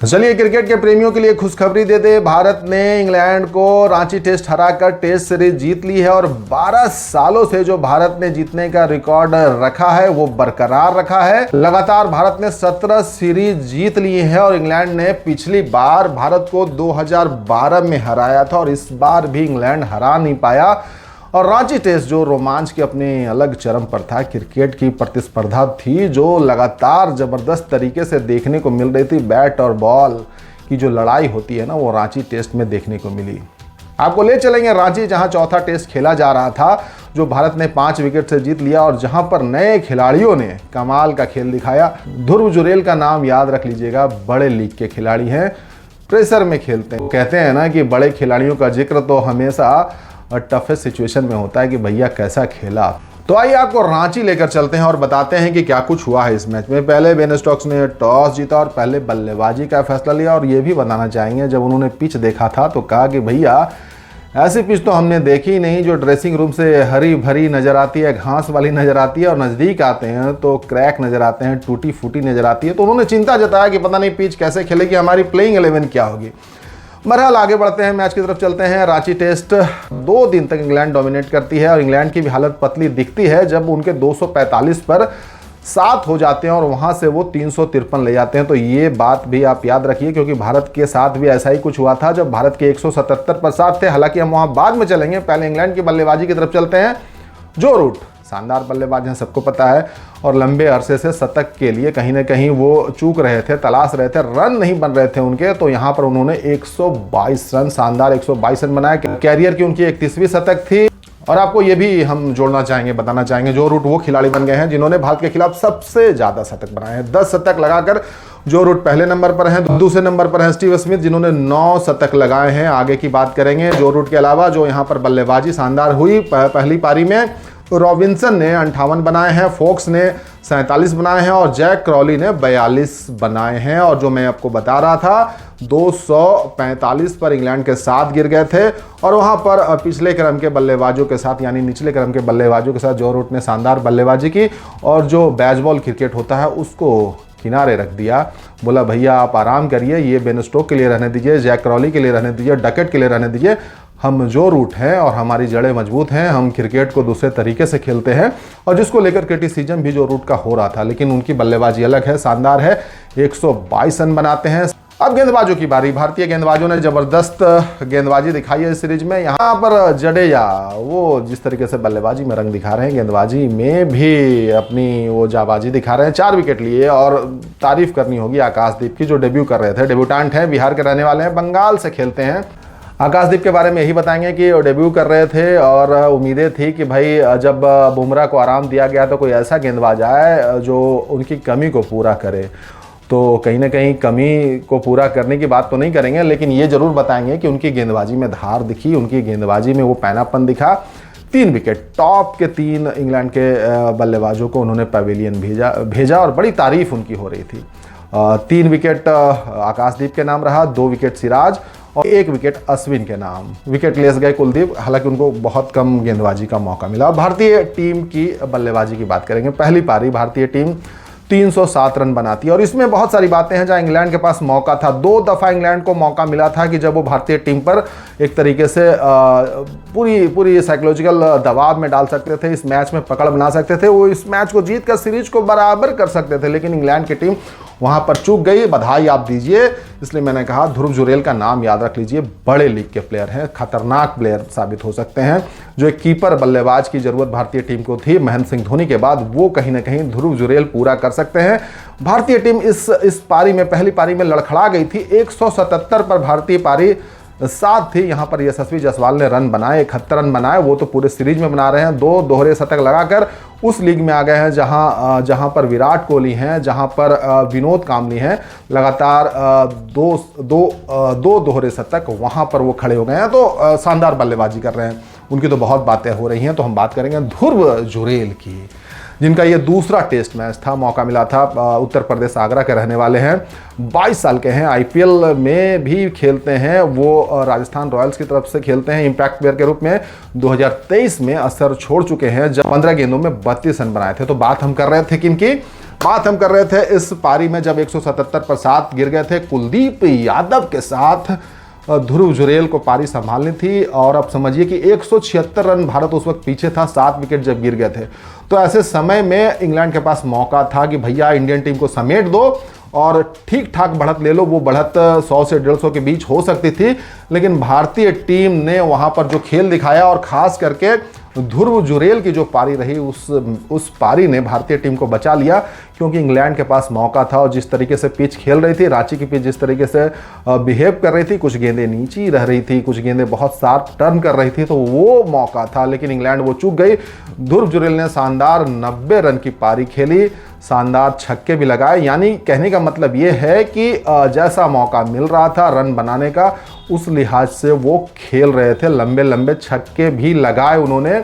चलिए क्रिकेट के प्रेमियों के लिए खुशखबरी दे दे। भारत ने इंग्लैंड को रांची टेस्ट हराकर टेस्ट सीरीज जीत ली है और 12 सालों से जो भारत ने जीतने का रिकॉर्ड रखा है वो बरकरार रखा है। लगातार भारत ने 17 सीरीज जीत ली है और इंग्लैंड ने पिछली बार भारत को 2012 में हराया था और इस बार भी इंग्लैंड हरा नहीं पाया। और रांची टेस्ट जो रोमांच के अपने अलग चरम पर था, क्रिकेट की प्रतिस्पर्धा थी जो लगातार जबरदस्त तरीके से देखने को मिल रही थी। बैट और बॉल की जो लड़ाई होती है ना, वो रांची टेस्ट में देखने को मिली। आपको ले चलेंगे रांची, जहां चौथा टेस्ट खेला जा रहा था, जो भारत ने 5 विकेट से जीत लिया और जहां पर नए खिलाड़ियों ने कमाल का खेल दिखाया। ध्रुव जुरेल का नाम याद रख लीजिएगा, बड़े लीग के खिलाड़ी हैं, प्रेशर में खेलते हैं। कहते हैं ना कि बड़े खिलाड़ियों का जिक्र तो हमेशा और टफेस्ट सिचुएशन में होता है कि भैया कैसा खेला। तो आइए आपको रांची लेकर चलते हैं और बताते हैं कि क्या कुछ हुआ है इस मैच में। पहले बेन स्टोक्स ने टॉस जीता और पहले बल्लेबाजी का फैसला लिया और ये भी बताना चाहेंगे, जब उन्होंने पिच देखा था तो कहा कि भैया ऐसी पिच तो हमने देखी ही नहीं, जो ड्रेसिंग रूम से हरी भरी नज़र आती है, घास वाली नज़र आती है और नज़दीक आते हैं तो क्रैक नज़र आते हैं, टूटी फूटी नज़र आती है। तो उन्होंने चिंता जताया कि पता नहीं पिच कैसे खेलेगी, हमारी प्लेइंग 11 क्या होगी। बहरहाल आगे बढ़ते हैं, मैच की तरफ चलते हैं। रांची टेस्ट 2 दिन तक इंग्लैंड डोमिनेट करती है और इंग्लैंड की भी हालत पतली दिखती है जब उनके 245 पर 7 हो जाते हैं और वहां से वो 353 ले जाते हैं। तो ये बात भी आप याद रखिए, क्योंकि भारत के साथ भी ऐसा ही कुछ हुआ था जब भारत के 177 पर 7 थे। हालांकि हम वहां बाद में चलेंगे, पहले इंग्लैंड की बल्लेबाजी की तरफ चलते हैं। जो रूट शानदार बल्लेबाज हैं, सबको पता है, और लंबे अरसे से शतक के लिए कहीं ना कहीं वो चूक रहे थे, तलाश रहे थे, रन नहीं बन रहे थे उनके। तो यहाँ पर उन्होंने 122 रन, शानदार 122 रन बनाए। कैरियर की उनकी 31वीं शतक थी। और आपको ये भी हम जोड़ना चाहेंगे, बताना चाहेंगे, जो रूट वो खिलाड़ी बन गए हैं जिन्होंने भारत के खिलाफ सबसे ज्यादा शतक बनाए हैं। 10 शतक लगाकर जो रूट पहले नंबर पर हैं। दूसरे नंबर पर हैं स्टीव स्मिथ, जिन्होंने 9 शतक लगाए हैं। आगे की बात करेंगे जो रूट के अलावा, जो यहाँ पर बल्लेबाजी शानदार हुई। पहली पारी में रॉबिन्सन ने 58 बनाए हैं, फोक्स ने 47 बनाए हैं और जैक क्रॉली ने 42 बनाए हैं। और जो मैं आपको बता रहा था, 245 पर इंग्लैंड के 7 गिर गए थे और वहां पर पिछले क्रम के बल्लेबाजों के साथ, यानी निचले क्रम के बल्लेबाजों के साथ जो रूट ने शानदार बल्लेबाजी की और जो बैजबॉल क्रिकेट होता है उसको किनारे रख दिया। बोला भैया आप आराम करिए, ये बेन स्टोक के लिए रहने दीजिए, जैक क्रॉली के लिए रहने दीजिए, डकेट के लिए रहने दीजिए। हम जो रूट हैं और हमारी जड़ें मजबूत हैं, हम क्रिकेट को दूसरे तरीके से खेलते हैं। और जिसको लेकर क्रिटिसिज्म भी जो रूट का हो रहा था, लेकिन उनकी बल्लेबाजी अलग है, शानदार है, 122 रन बनाते हैं। अब गेंदबाजों की बारी। भारतीय गेंदबाजों ने जबरदस्त गेंदबाजी दिखाई है इस सीरीज में। यहाँ पर जडेजा वो जिस तरीके से बल्लेबाजी में रंग दिखा रहे हैं, गेंदबाजी में भी अपनी वो जाबाजी दिखा रहे हैं। 4 विकेट लिए और तारीफ करनी होगी आकाशदीप की, जो डेब्यू कर रहे थे। डेब्यूटेंट हैं, बिहार के रहने वाले हैं, बंगाल से खेलते हैं। आकाशदीप के बारे में यही बताएंगे कि वो डेब्यू कर रहे थे और उम्मीदें थी कि भाई जब बुमराह को आराम दिया गया तो कोई ऐसा गेंदबाज आए जो उनकी कमी को पूरा करे। तो कहीं ना कहीं कमी को पूरा करने की बात तो नहीं करेंगे, लेकिन ये जरूर बताएंगे कि उनकी गेंदबाजी में धार दिखी, उनकी गेंदबाजी में वो पैनापन दिखा। 3 विकेट, टॉप के 3 इंग्लैंड के बल्लेबाजों को उन्होंने पवेलियन भेजा और बड़ी तारीफ उनकी हो रही थी। 3 विकेट आकाशदीप के नाम रहा, 2 विकेट सिराज और 1 विकेट अश्विन के नाम। विकेट लेस गए कुलदीप, हालांकि उनको बहुत कम गेंदबाजी का मौका मिला। भारतीय टीम की बल्लेबाजी की बात करेंगे। पहली पारी भारतीय टीम 307 रन बनाती है और इसमें बहुत सारी बातें हैं जहां इंग्लैंड के पास मौका था। 2 दफ़ा इंग्लैंड को मौका मिला था कि जब वो भारतीय टीम पर एक तरीके से पूरी साइकोलॉजिकल दबाव में डाल सकते थे, इस मैच में पकड़ बना सकते थे, वो इस मैच को जीत कर सीरीज को बराबर कर सकते थे, लेकिन इंग्लैंड की टीम वहां पर चूक गई। बधाई आप दीजिए, इसलिए मैंने कहा ध्रुव जुरेल का नाम याद रख लीजिए। बड़े लीग के प्लेयर हैं, खतरनाक प्लेयर साबित हो सकते हैं। जो एक कीपर बल्लेबाज की जरूरत भारतीय टीम को थी महेंद्र सिंह धोनी के बाद, वो कहीं ना कहीं ध्रुव जुरेल पूरा कर सकते हैं। भारतीय टीम इस पारी में, पहली पारी में लड़खड़ा गई थी। 177 पर भारतीय पारी 7 थी। यहाँ पर यशस्वी जायसवाल ने रन बनाए, 71 रन बनाए, वो तो पूरे सीरीज में बना रहे हैं। 2 दोहरे शतक लगाकर उस लीग में आ गए हैं जहां पर विराट कोहली हैं, जहां पर विनोद कांबली हैं। लगातार दो दोहरे शतक वहां पर वो खड़े हो गए हैं। तो शानदार बल्लेबाजी कर रहे हैं, उनकी तो बहुत बातें हो रही हैं। तो हम बात करेंगे ध्रुव जुरेल की, जिनका ये दूसरा टेस्ट मैच था, मौका मिला था। उत्तर प्रदेश आगरा के रहने वाले हैं, 22 साल के हैं, आईपीएल में भी खेलते हैं। वो राजस्थान रॉयल्स की तरफ से खेलते हैं इंपैक्ट प्लेयर के रूप में। 2023 में असर छोड़ चुके हैं जब 15 गेंदों में 32 रन बनाए थे। तो बात हम कर रहे थे किनकी? बात हम कर रहे थे इस पारी में जब 177 पर 7 गिर गए थे। कुलदीप यादव के साथ ध्रुव जुरेल को पारी संभालनी थी और अब समझिए कि 176 रन भारत उस वक्त पीछे था 7 विकेट जब गिर गए थे। तो ऐसे समय में इंग्लैंड के पास मौका था कि भैया इंडियन टीम को समेट दो और ठीक ठाक बढ़त ले लो। वो बढ़त 100 से 150 के बीच हो सकती थी, लेकिन भारतीय टीम ने वहां पर जो खेल दिखाया और खास करके ध्रुव जुरेल की जो पारी रही उस पारी ने भारतीय टीम को बचा लिया, क्योंकि इंग्लैंड के पास मौका था। और जिस तरीके से पिच खेल रही थी, रांची की पिच जिस तरीके से बिहेव कर रही थी, कुछ गेंदें नीची रह रही थी, कुछ गेंदें बहुत शार्प टर्न कर रही थी, तो वो मौका था, लेकिन इंग्लैंड वो चूक गई। ध्रुव जुरेल ने शानदार 90 रन की पारी खेली, शानदार छक्के भी लगाए। यानी कहने का मतलब ये है कि जैसा मौका मिल रहा था रन बनाने का, उस लिहाज से वो खेल रहे थे, लंबे लंबे छक्के भी लगाए उन्होंने।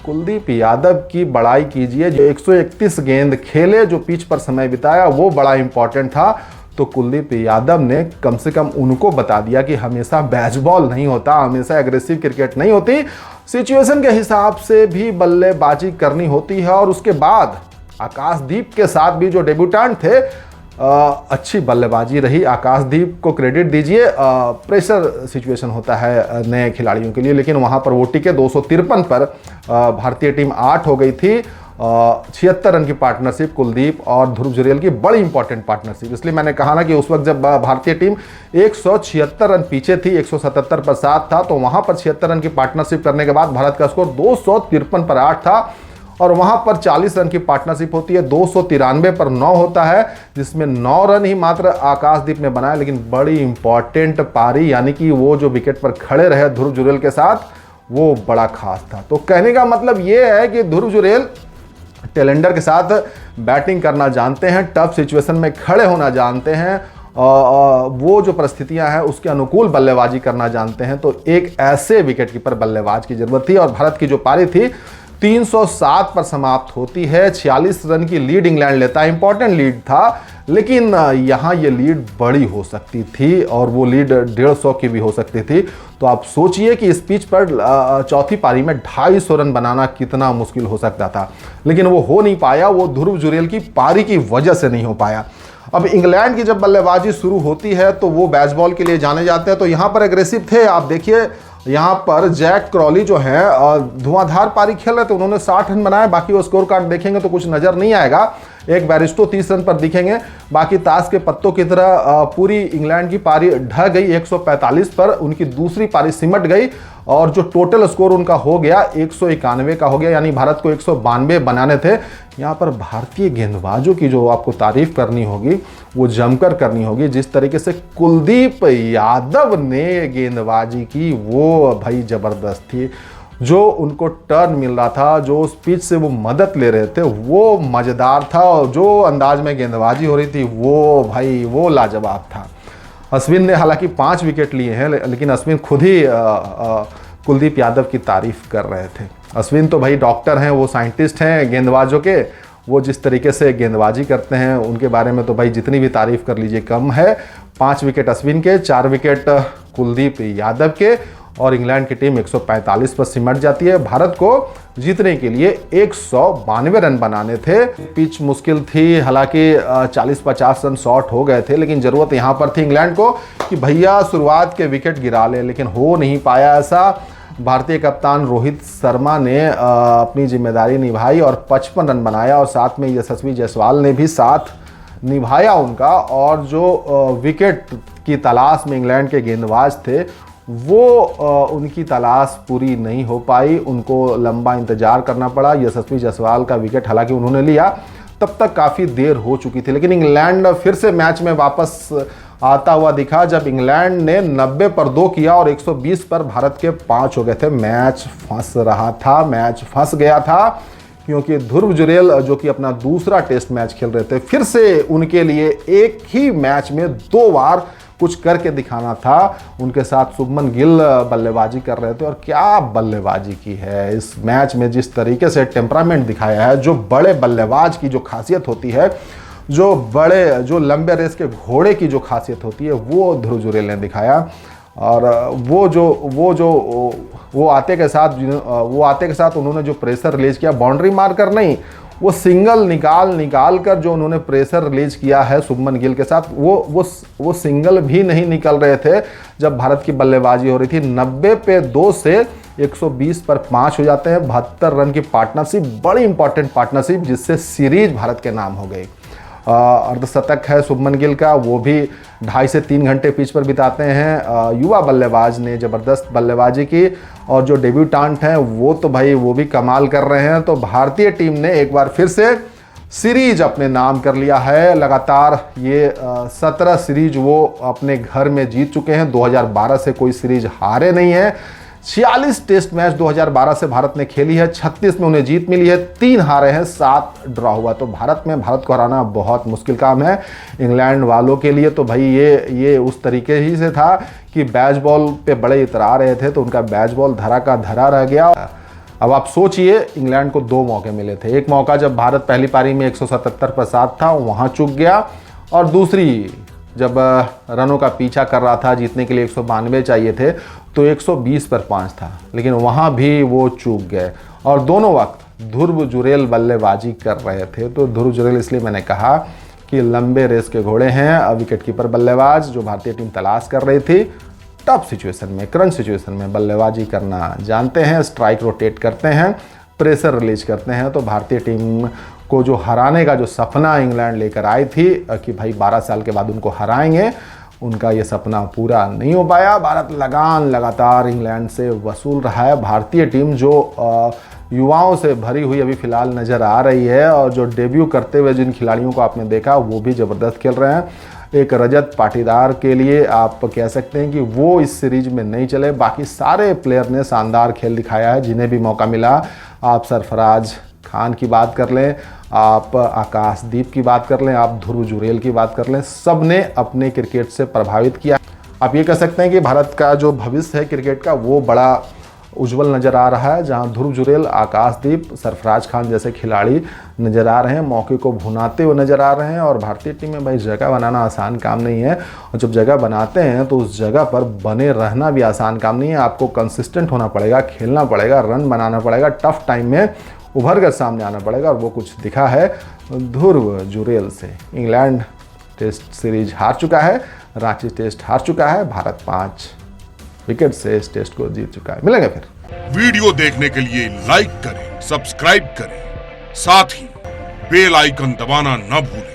कुलदीप यादव की बड़ाई कीजिए, जो 131 गेंद खेले, जो पिच पर समय बिताया, वो बड़ा इंपॉर्टेंट था। तो कुलदीप यादव ने कम से कम उनको बता दिया कि हमेशा बेसबॉल नहीं होता, हमेशा एग्रेसिव क्रिकेट नहीं होती, सिचुएशन के हिसाब से भी बल्लेबाजी करनी होती है। और उसके बाद आकाशदीप के साथ भी जो डेब्यूटेंट थे, अच्छी बल्लेबाजी रही। आकाशदीप को क्रेडिट दीजिए, प्रेशर सिचुएशन होता है नए खिलाड़ियों के लिए, लेकिन वहां पर वो टिके। 253 पर भारतीय टीम 8 हो गई थी। 76 रन की पार्टनरशिप कुलदीप और ध्रुव जुरेल की, बड़ी इंपॉर्टेंट पार्टनरशिप। इसलिए मैंने कहा ना कि उस वक्त जब भारतीय टीम 176 रन पीछे थी, 177 पर 7 था, तो वहां पर 76 रन की पार्टनरशिप करने के बाद भारत का स्कोर 253 पर 8 था। और वहां पर 40 रन की पार्टनरशिप होती है, 293 पर 9 होता है, जिसमें 9 रन ही मात्र आकाशदीप ने बनाए। लेकिन बड़ी इंपॉर्टेंट पारी, यानी कि वो जो विकेट पर खड़े रहे ध्रुव जुरेल के साथ, वो बड़ा खास था। तो कहने का मतलब ये है कि ध्रुव जुरेल टेलेंडर के साथ बैटिंग करना जानते हैं, टफ सिचुएशन में खड़े होना जानते हैं, वो जो परिस्थितियां हैं उसके अनुकूल बल्लेबाजी करना जानते हैं। तो एक ऐसे विकेट कीपर बल्लेबाज की जरूरत थी। और भारत की जो पारी थी 307 पर समाप्त होती है। 46 रन की लीड इंग्लैंड लेता है, इंपॉर्टेंट लीड था, लेकिन यहाँ ये लीड बड़ी हो सकती थी और वो लीड 150 की भी हो सकती थी। तो आप सोचिए कि इस पिच पर चौथी पारी में 250 रन बनाना कितना मुश्किल हो सकता था, लेकिन वो हो नहीं पाया। वो ध्रुव जुरेल की पारी की वजह से नहीं हो पाया। अब इंग्लैंड की जब बल्लेबाजी शुरू होती है तो वो बेसबॉल के लिए जाने जाते हैं, तो यहाँ पर एग्रेसिव थे। आप देखिए यहाँ पर जैक क्रॉली जो है धुआंधार पारी खेल रहे थे, उन्होंने 60 रन बनाए। बाकी वो स्कोर कार्ड देखेंगे तो कुछ नजर नहीं आएगा। एक बैरिस्टो 30 रन पर दिखेंगे, बाकी ताश के पत्तों की तरह पूरी इंग्लैंड की पारी ढह गई। 145 पर उनकी दूसरी पारी सिमट गई और जो टोटल स्कोर उनका हो गया 191 का हो गया, यानी भारत को 192 बनाने थे। यहाँ पर भारतीय गेंदबाजों की जो आपको तारीफ करनी होगी वो जमकर करनी होगी। जिस तरीके से कुलदीप यादव ने गेंदबाजी की वो भाई जबरदस्त थी। जो उनको टर्न मिल रहा था, जो उस पिच से वो मदद ले रहे थे, वो मज़ेदार था। और जो अंदाज में गेंदबाजी हो रही थी वो भाई वो लाजवाब था। अश्विन ने हालांकि 5 विकेट लिए हैं, लेकिन अश्विन खुद ही कुलदीप यादव की तारीफ कर रहे थे। अश्विन तो भाई डॉक्टर हैं, वो साइंटिस्ट हैं गेंदबाजों के। वो जिस तरीके से गेंदबाजी करते हैं उनके बारे में तो भाई जितनी भी तारीफ कर लीजिए कम है। 5 विकेट अश्विन के, 4 विकेट कुलदीप यादव के, और इंग्लैंड की टीम 145 पर सिमट जाती है। भारत को जीतने के लिए 192 रन बनाने थे। पिच मुश्किल थी, हालांकि 40-50 रन शॉर्ट हो गए थे, लेकिन ज़रूरत यहाँ पर थी इंग्लैंड को कि भैया शुरुआत के विकेट गिरा ले, लेकिन हो नहीं पाया ऐसा। भारतीय कप्तान रोहित शर्मा ने अपनी जिम्मेदारी निभाई और 55 रन बनाया, और साथ में यशस्वी जायसवाल ने भी साथ निभाया उनका। और जो विकेट की तलाश में इंग्लैंड के गेंदबाज थे वो उनकी तलाश पूरी नहीं हो पाई, उनको लंबा इंतजार करना पड़ा। यशस्वी जायसवाल का विकेट हालांकि उन्होंने लिया, तब तक काफ़ी देर हो चुकी थी। लेकिन इंग्लैंड फिर से मैच में वापस आता हुआ दिखा जब इंग्लैंड ने 90 पर 2 किया और 120 पर भारत के 5 हो गए थे। मैच फंस रहा था, मैच फंस गया था, क्योंकि ध्रुव जुरेल जो कि अपना दूसरा टेस्ट मैच खेल रहे थे, फिर से उनके लिए एक ही मैच में 2 बार कुछ करके दिखाना था। उनके साथ शुभमन गिल बल्लेबाजी कर रहे थे, और क्या बल्लेबाजी की है इस मैच में। जिस तरीके से टेम्परामेंट दिखाया है, जो बड़े बल्लेबाज की जो खासियत होती है, जो लंबे रेस के घोड़े की जो खासियत होती है, वो ध्रुव जुरेल ने दिखाया। और वो आते के साथ उन्होंने जो प्रेशर रिलीज किया, बाउंड्री मार कर नहीं, वो सिंगल निकाल कर जो उन्होंने प्रेशर रिलीज किया है शुभमन गिल के साथ, वो सिंगल भी नहीं निकल रहे थे जब भारत की बल्लेबाजी हो रही थी। 90 पे 2 से 120 पर 5 हो जाते हैं। 72 रन की पार्टनरशिप, बड़ी इंपॉर्टेंट पार्टनरशिप, जिससे सीरीज भारत के नाम हो गई। अर्धशतक है शुभमन गिल का, वो भी 2.5 से 3 घंटे पिच पर बिताते हैं। युवा बल्लेबाज ने ज़बरदस्त बल्लेबाजी की, और जो डेब्यूटांट हैं वो तो भाई वो भी कमाल कर रहे हैं। तो भारतीय टीम ने एक बार फिर से सीरीज अपने नाम कर लिया है। लगातार ये 17 सीरीज वो अपने घर में जीत चुके हैं। 2012 से कोई सीरीज हारे नहीं है। 46 टेस्ट मैच 2012 से भारत ने खेली है, 36 में उन्हें जीत मिली है, 3 हारे हैं, 7 ड्रॉ हुआ। तो भारत को हराना बहुत मुश्किल काम है। इंग्लैंड वालों के लिए तो भाई ये उस तरीके ही से था कि बैच बॉल पे बड़े इतरा रहे थे, तो उनका बैच बॉल धरा का धरा रह गया। अब आप सोचिए, इंग्लैंड को 2 मौके मिले थे। एक मौका जब भारत पहली पारी में 177 पर 7 था, वहाँ चूक गया, और दूसरी जब रनों का पीछा कर रहा था, जीतने के लिए 192 चाहिए थे, तो 120 पर 5 था, लेकिन वहाँ भी वो चूक गए। और दोनों वक्त ध्रुव जुरेल बल्लेबाजी कर रहे थे। तो ध्रुव जुरेल इसलिए मैंने कहा कि लंबे रेस के घोड़े हैं। विकेट कीपर बल्लेबाज जो भारतीय टीम तलाश कर रही थी, टफ सिचुएशन में, क्रंच सिचुएशन में बल्लेबाजी करना जानते हैं, स्ट्राइक रोटेट करते हैं, प्रेशर रिलीज करते हैं। तो भारतीय टीम को जो हराने का जो सपना इंग्लैंड लेकर आई थी कि भाई 12 साल के बाद उनको हराएंगे, उनका ये सपना पूरा नहीं हो पाया। भारत लगातार इंग्लैंड से वसूल रहा है। भारतीय टीम जो युवाओं से भरी हुई अभी फिलहाल नज़र आ रही है, और जो डेब्यू करते हुए जिन खिलाड़ियों को आपने देखा वो भी ज़बरदस्त खेल रहे हैं। एक रजत पाटीदार के लिए आप कह सकते हैं कि वो इस सीरीज में नहीं चले, बाकी सारे प्लेयर ने शानदार खेल दिखाया है जिन्हें भी मौका मिला। आप सरफराज खान की बात कर लें, आप आकाशदीप की बात कर लें, आप ध्रुव जुरेल की बात कर लें, सब ने अपने क्रिकेट से प्रभावित किया। आप ये कह सकते हैं कि भारत का जो भविष्य है क्रिकेट का, वो बड़ा उज्जवल नज़र आ रहा है, जहां ध्रुव जुरेल, आकाशदीप, सरफराज खान जैसे खिलाड़ी नज़र आ रहे हैं, मौके को भुनाते हुए नज़र आ रहे हैं। और भारतीय टीम में भाई जगह बनाना आसान काम नहीं है, और जब जगह बनाते हैं तो उस जगह पर बने रहना भी आसान काम नहीं है। आपको कंसिस्टेंट होना पड़ेगा, खेलना पड़ेगा, रन बनाना पड़ेगा, टफ टाइम में उभर कर सामने आना पड़ेगा, और वो कुछ दिखा है ध्रुव जुरेल से। इंग्लैंड टेस्ट सीरीज हार चुका है, रांची टेस्ट हार चुका है, भारत 5 विकेट से इस टेस्ट को जीत चुका है। मिलेंगे फिर। वीडियो देखने के लिए लाइक करें, सब्सक्राइब करें, साथ ही बेल आइकन दबाना न भूलें।